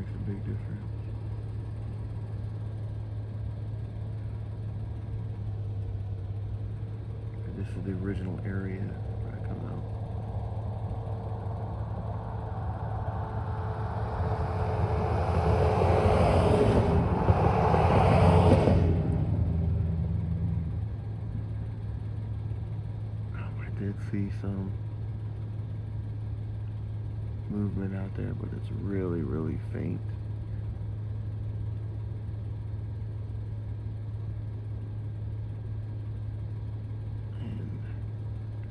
makes a big difference. This is the original area where I come out. I did see some movement out there, but it's really, really faint. And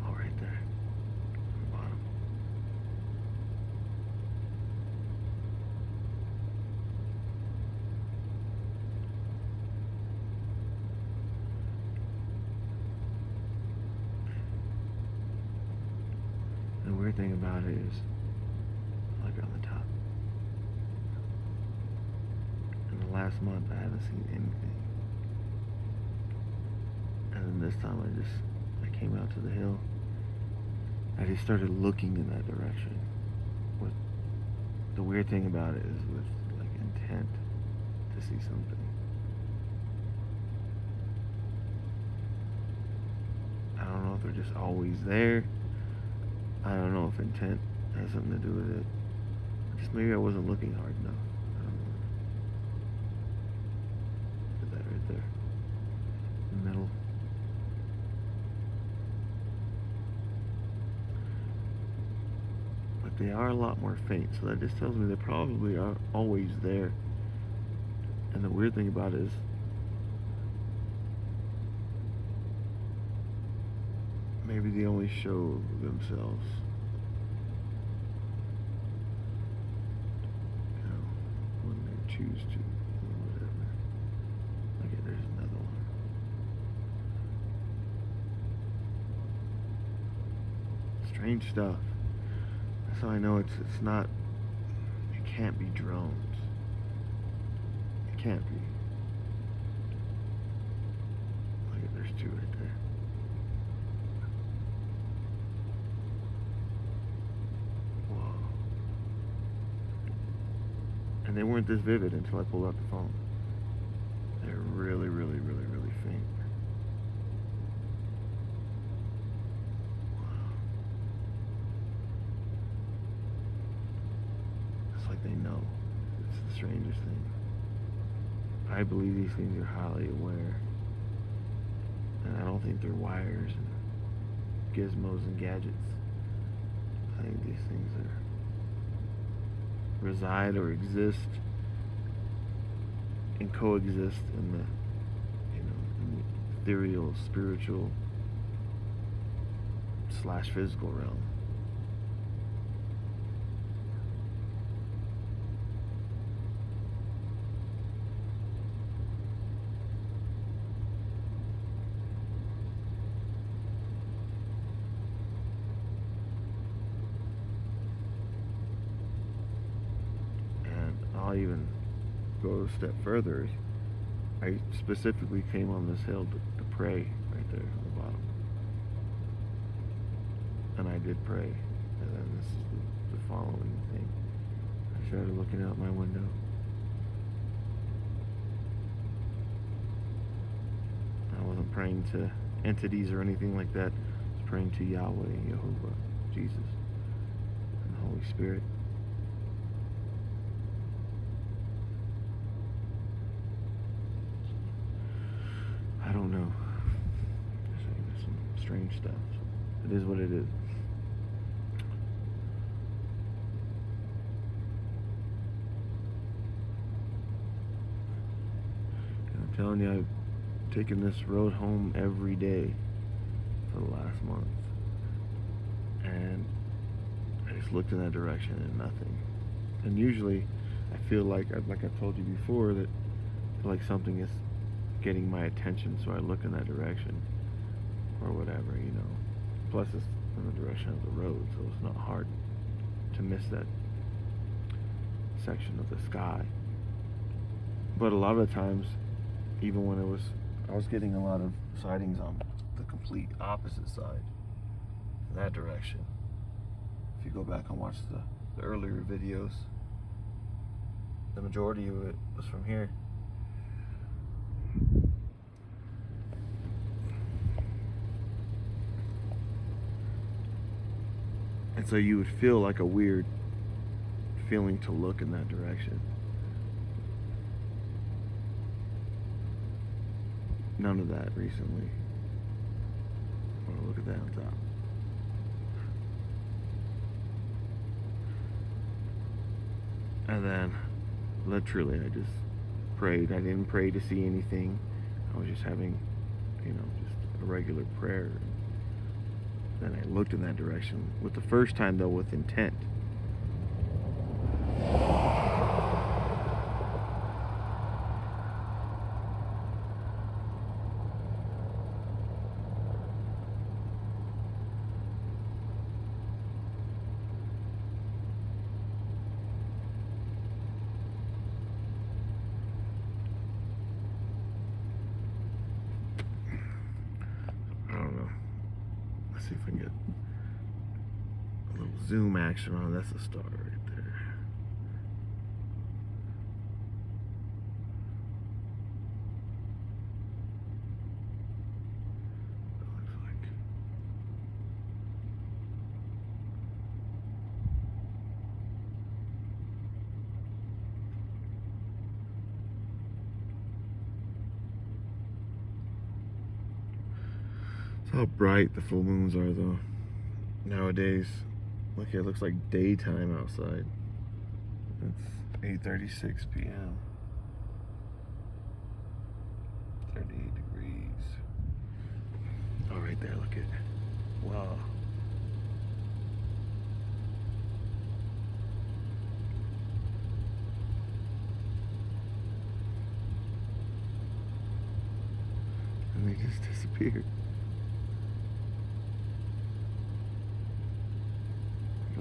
all right there, on the bottom. The weird thing about it is, like on the top. In the last month, I haven't seen anything. And then this time, I came out to the hill. I just started looking in that direction. With the weird thing about it is with like intent to see something. I don't know if they're just always there. I don't know if intent has something to do with it. Just maybe I wasn't looking hard enough. I don't know. Look at that right there. In the middle. But they are a lot more faint, so that just tells me they probably are always there. And the weird thing about it is maybe they only show themselves, you know, when they choose to, or whatever. Okay, there's another one. Strange stuff. That's how I know it's not, it can't be drones. It can't be. Look at, there's two right there. And they weren't this vivid until I pulled out the phone. They're really, really, really, really faint. Wow. It's like they know. It's the strangest thing. I believe these things are highly aware. And I don't think they're wires and gizmos and gadgets. I think these things reside or exist and coexist in the, you know, in the ethereal, spiritual / physical realm. I'll even go a step further. I specifically came on this hill to pray right there on the bottom. And I did pray. And then this is the following thing. I started looking out my window. I wasn't praying to entities or anything like that. I was praying to Yahweh, Jehovah, Jesus, and the Holy Spirit. I don't know. There's some strange stuff. It is what it is. And I'm telling you, I've taken this road home every day for the last month. And I just looked in that direction and nothing. And usually I feel like I've told you before, that I feel like something is getting my attention, so I look in that direction or whatever, you know. Plus it's in the direction of the road, so it's not hard to miss that section of the sky. But a lot of the times, even when I was getting a lot of sightings on the complete opposite side, in that direction. If you go back and watch the earlier videos, the majority of it was from here. And so you would feel like a weird feeling to look in that direction. None of that recently. Oh, look at that on top. And then, literally, I just prayed. I didn't pray to see anything. I was just having, just a regular prayer. Then I looked in that direction. With the first time, though, with intent. I don't know. Let's see if I can get a little zoom action on. That's a star right there. That looks like. That's how bright the full moons are, though. Nowadays, look, it looks like daytime outside. It's 8:36 p.m. 38 degrees. Oh, right there, look at. Wow. And they just disappeared.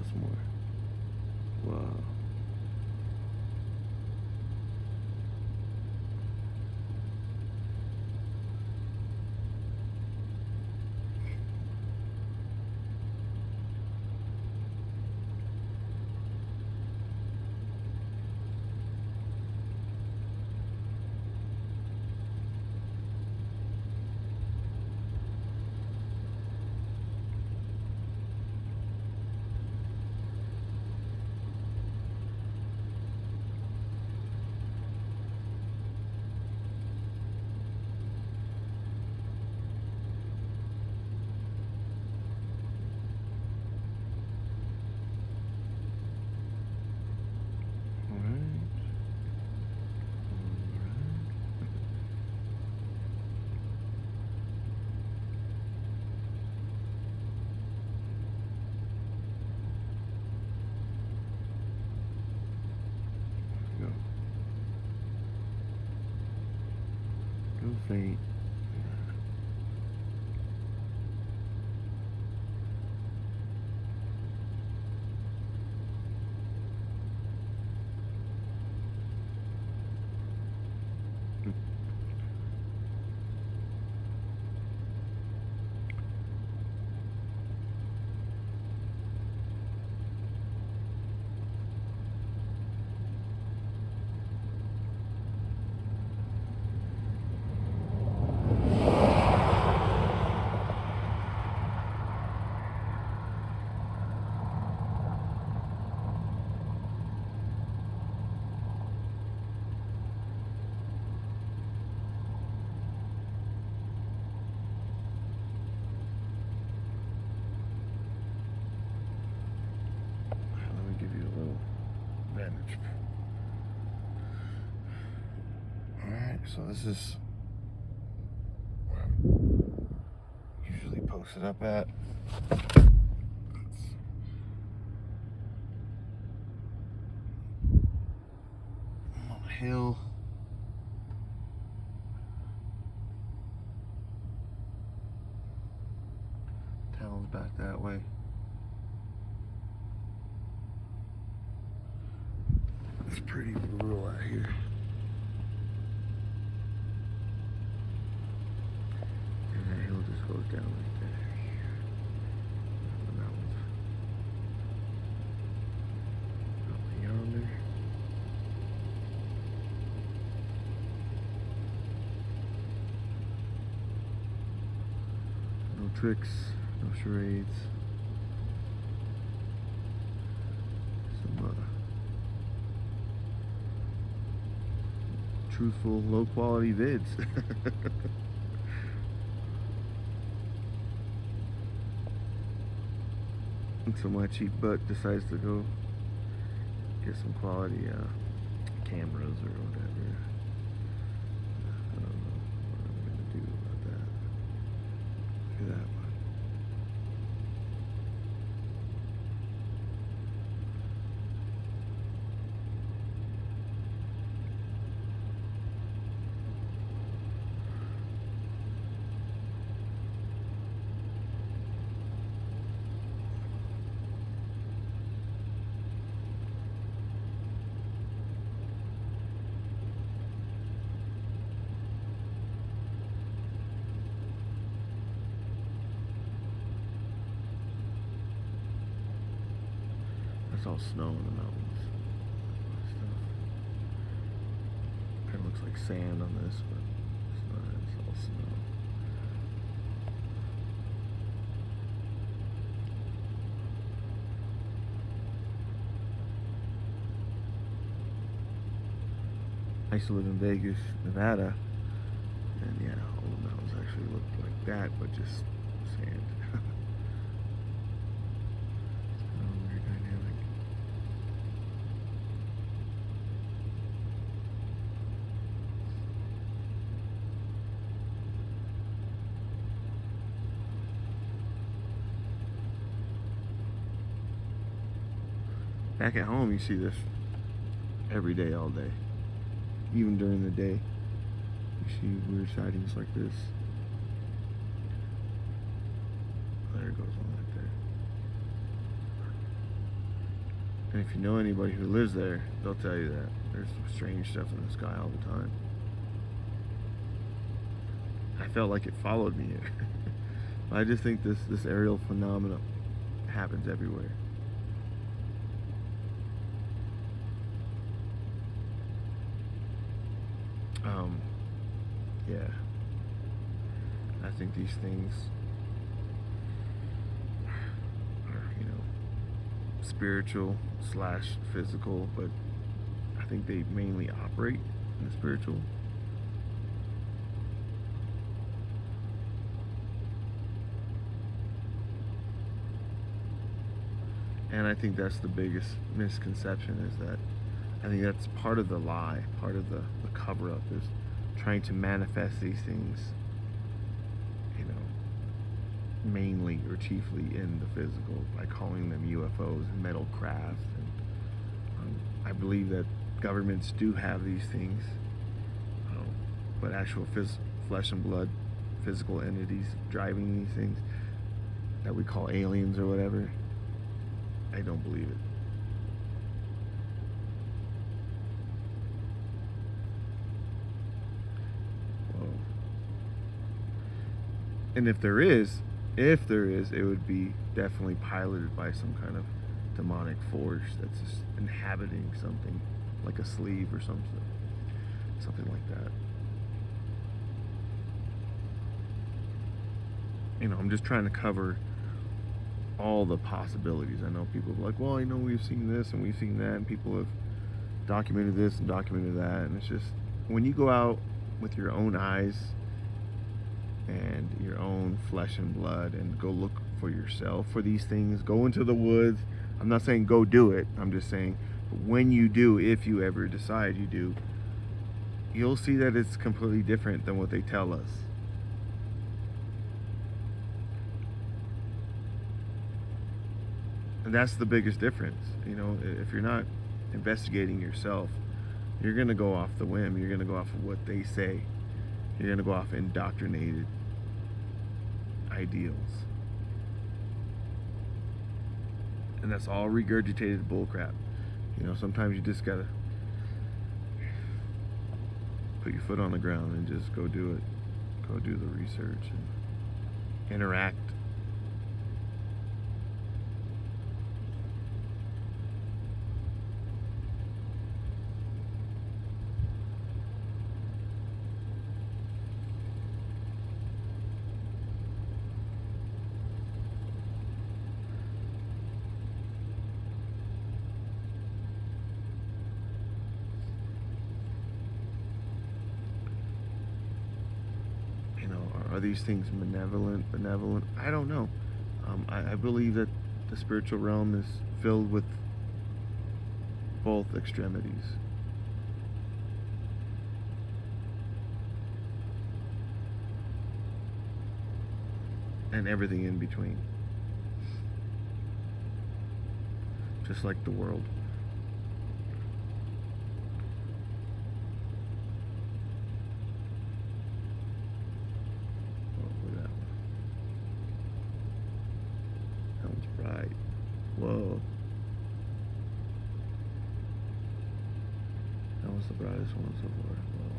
Some more. Wow. Go faint. Alright, so this is where I'm usually posted up at. I'm on a hill. Town's back that way. It's pretty rural out here. And that hill just goes down like that. And that one's up yonder. tricks, no charades. Some truthful, low quality vids. And so my cheap butt decides to go get some quality cameras or whatever. I don't know what I'm gonna do about that. Look at that one. That's all snow in the mountains. Kind of looks like sand on this, but it's not. It's all snow. I used to live in Vegas, Nevada, and yeah, all the mountains actually looked like that, but just sand. Very dynamic. Back at home, you see this every day, all day. Even during the day, you see weird sightings like this. There it goes on right there. And if you know anybody who lives there, they'll tell you that there's strange stuff in the sky all the time. I felt like it followed me here. I just think this aerial phenomena happens everywhere. Yeah, I think these things are, spiritual / physical, but I think they mainly operate in the spiritual. And I think that's the biggest misconception, is that I think that's part of the lie, part of the cover-up, is trying to manifest these things, mainly or chiefly in the physical, by calling them UFOs and metal craft. And I believe that governments do have these things, but actual flesh and blood, physical entities driving these things that we call aliens or whatever, I don't believe it. And if there is, it would be definitely piloted by some kind of demonic force that's just inhabiting something, like a sleeve or something like that. I'm just trying to cover all the possibilities. I know people are like, well, we've seen this and we've seen that, and people have documented this and documented that, and it's just, when you go out with your own eyes and your own flesh and blood and go look for yourself for these things, go into the woods. I'm not saying go do it, I'm just saying when you do, if you ever decide you do, you'll see that it's completely different than what they tell us. And that's the biggest difference. If you're not investigating yourself, you're going to go off the whim. You're going to go off of what they say. You're going to go off indoctrinated ideals. And that's all regurgitated bullcrap. Sometimes you just got to put your foot on the ground and just go do it. Go do the research and interact. Are these things benevolent? I don't know. I believe that the spiritual realm is filled with both extremities. And everything in between. Just like the world. Oh, look at that one. That one's bright. Whoa. That was the brightest one so far. Whoa.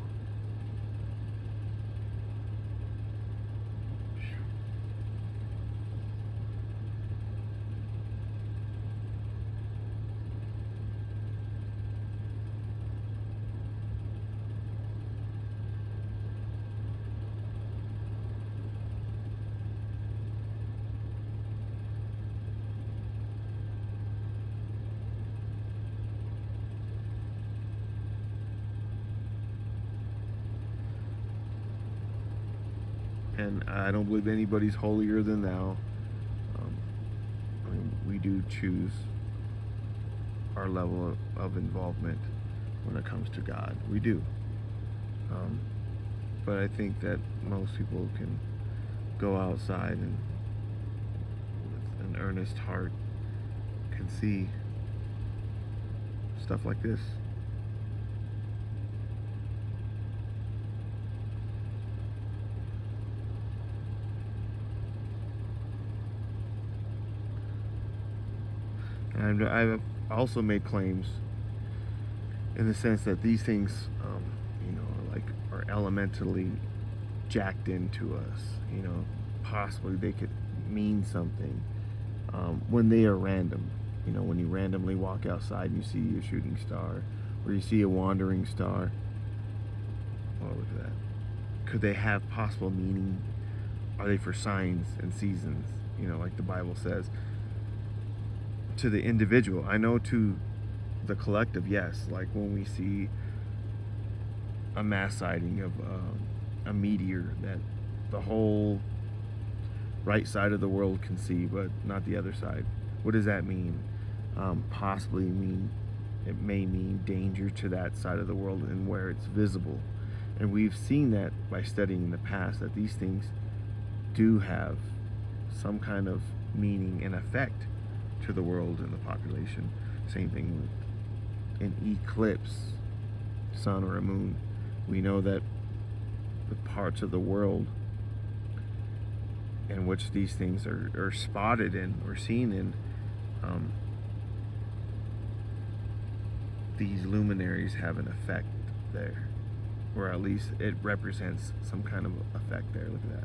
And I don't believe anybody's holier than thou. I mean, we do choose our level of involvement when it comes to God. We do. But I think that most people can go outside and with an earnest heart can see stuff like this. And I've also made claims in the sense that these things, are elementally jacked into us. Possibly they could mean something when they are random. When you randomly walk outside and you see a shooting star, or you see a wandering star. Oh, look at that. Could they have possible meaning? Are they for signs and seasons? Like the Bible says. To the individual, I know to the collective, yes. Like when we see a mass sighting of a meteor that the whole right side of the world can see, but not the other side. What does that mean? Possibly it may mean danger to that side of the world and where it's visible. And we've seen that by studying in the past, that these things do have some kind of meaning and effect to the world and the population. Same thing with an eclipse, sun or a moon. We know that the parts of the world in which these things are spotted in or seen in, these luminaries have an effect there, or at least it represents some kind of effect there. Look at that.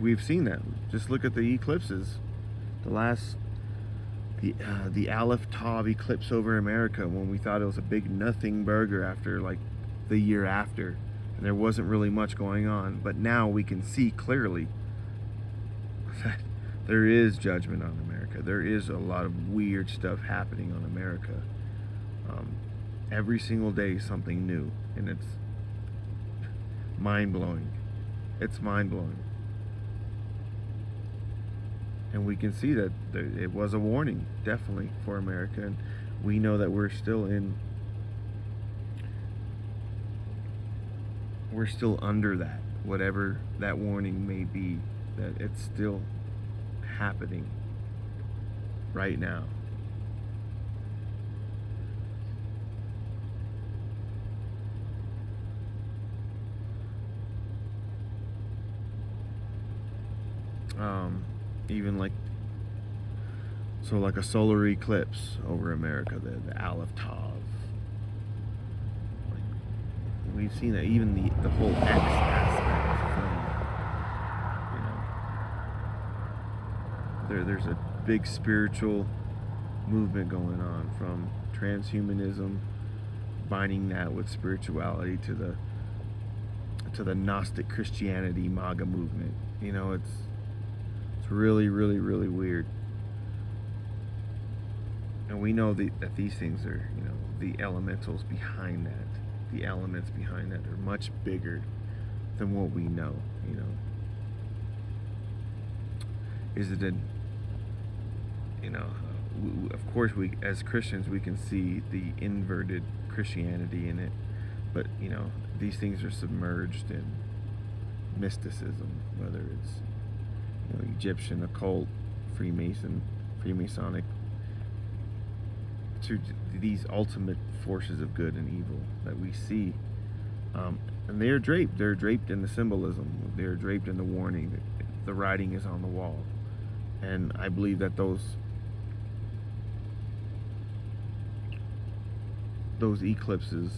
We've seen that. Just look at the eclipses. The Aleph Tav eclipse over America, when we thought it was a big nothing burger after like the year after, and there wasn't really much going on. But now we can see clearly that there is judgment on America. There is a lot of weird stuff happening on America. Every single day something new, and it's mind-blowing. It's mind-blowing. And we can see that it was a warning, definitely, for America. And we know that we're still under that, whatever that warning may be, that it's still happening right now. Even like a solar eclipse over America, the Aleph Tav. Like, we've seen that, even the whole X aspect from, there's a big spiritual movement going on, from transhumanism, binding that with spirituality, to the Gnostic Christianity MAGA movement. It's really, really, really weird. And we know that these things are, the elementals behind that. The elements behind that are much bigger than what we know. Is it of course we as Christians we can see the inverted Christianity in it, but these things are submerged in mysticism, whether it's Egyptian occult, Freemasonic, to these ultimate forces of good and evil that we see, and they're draped in the symbolism, they're draped in the warning, the writing is on the wall. And I believe that those eclipses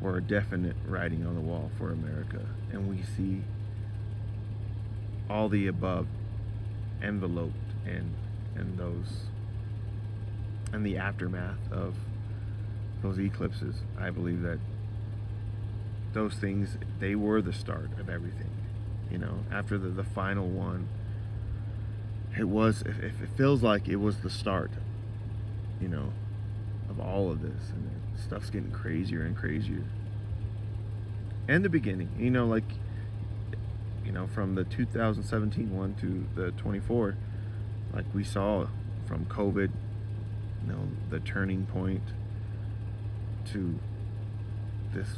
were a definite writing on the wall for America, and we see all the above enveloped and those and the aftermath of those eclipses. I believe that those things, they were the start of everything. After the final one, it feels like it was the start, of all of this, and stuff's getting crazier and crazier. And the beginning, from the 2017 one to the 24, like we saw from COVID, the turning point to this,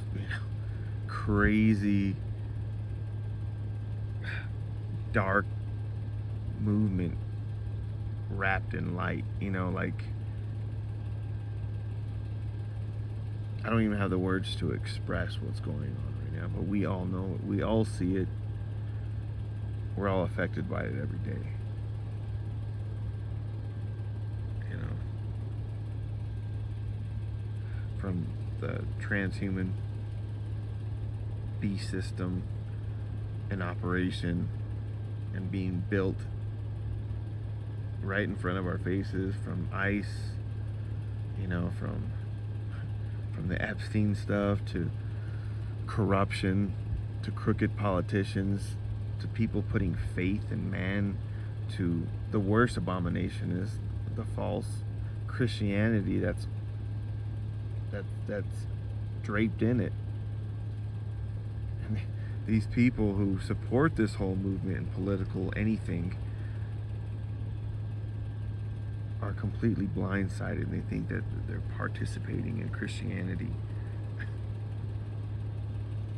crazy dark movement wrapped in light, I don't even have the words to express what's going on right now, but we all know it. We all see it. We're all affected by it every day. From the transhuman beast system in operation and being built right in front of our faces, from ICE, from the Epstein stuff to corruption, to crooked politicians, to people putting faith in man, to the worst abomination is the false Christianity that's draped in it. And these people who support this whole movement and political anything are completely blindsided, and they think that they're participating in Christianity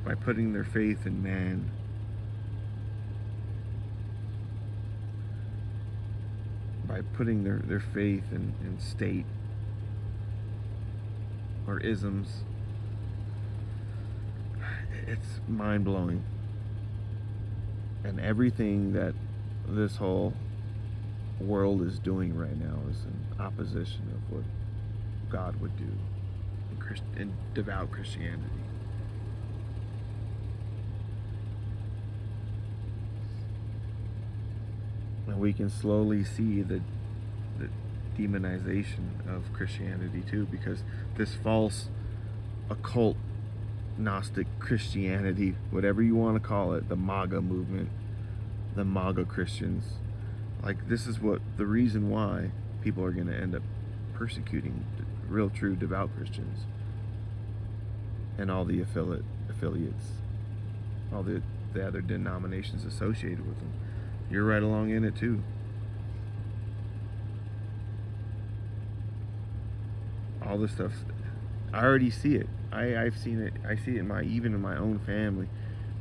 by putting their faith in man. By putting their faith in state or isms. It's mind-blowing. And everything that this whole world is doing right now is in opposition of what God would do in devout Christianity. And we can slowly see the demonization of Christianity too, because this false occult Gnostic Christianity, whatever you want to call it, the MAGA movement, the MAGA Christians, like this is what the reason why people are going to end up persecuting real true devout Christians and all the affiliates, all the other denominations associated with them. You're right along in it too. All this stuff, I already see it. I've seen it. I see it even in my own family.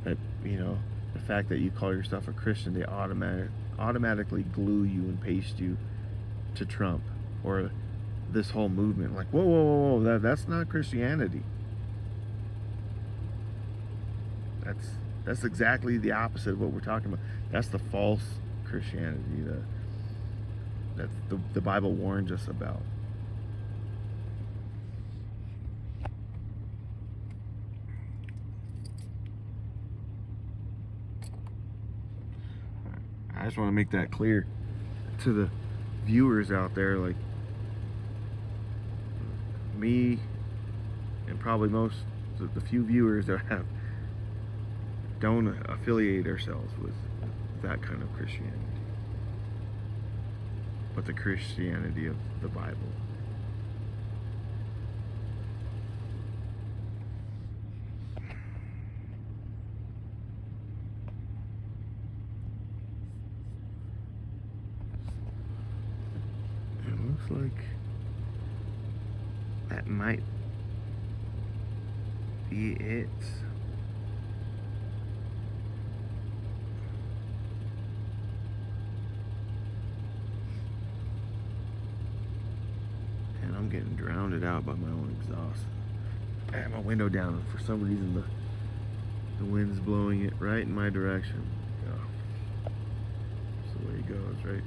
That the fact that you call yourself a Christian, they automatically glue you and paste you to Trump or this whole movement. Like whoa, that's not Christianity. That's exactly the opposite of what we're talking about. That's the false Christianity that the Bible warns us about. I just want to make that clear to the viewers out there, like me and probably most of the few viewers that don't affiliate ourselves with that kind of Christianity, but the Christianity of the Bible. like that might be it. And I'm getting drowned out by my own exhaust. I have my window down, and for some reason the wind's blowing it right in my direction. Yeah. That's the way it goes, right?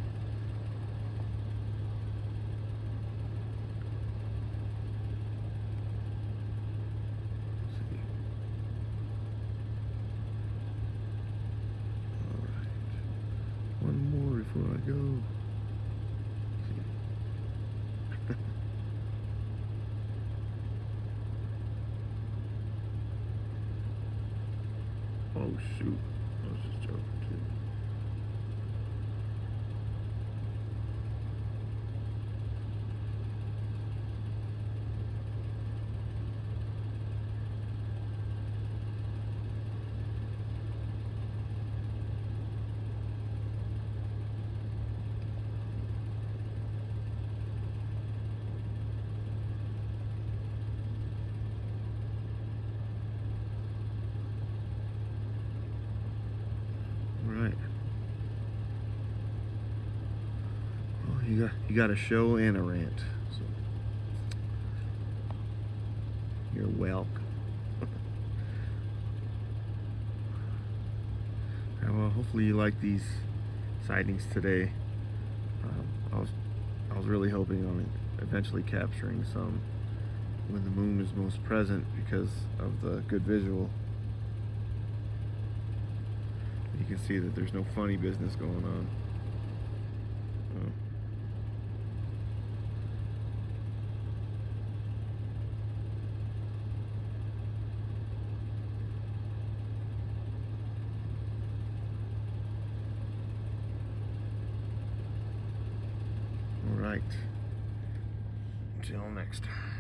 One more before I go. Oh shoot, I was just joking too. Right. Well, you got a show and a rant. So you're welcome. Well, hopefully you like these sightings today. I was really hoping on eventually capturing some when the moon is most present because of the good visual. You can see that there's no funny business going on. All right. Until next time.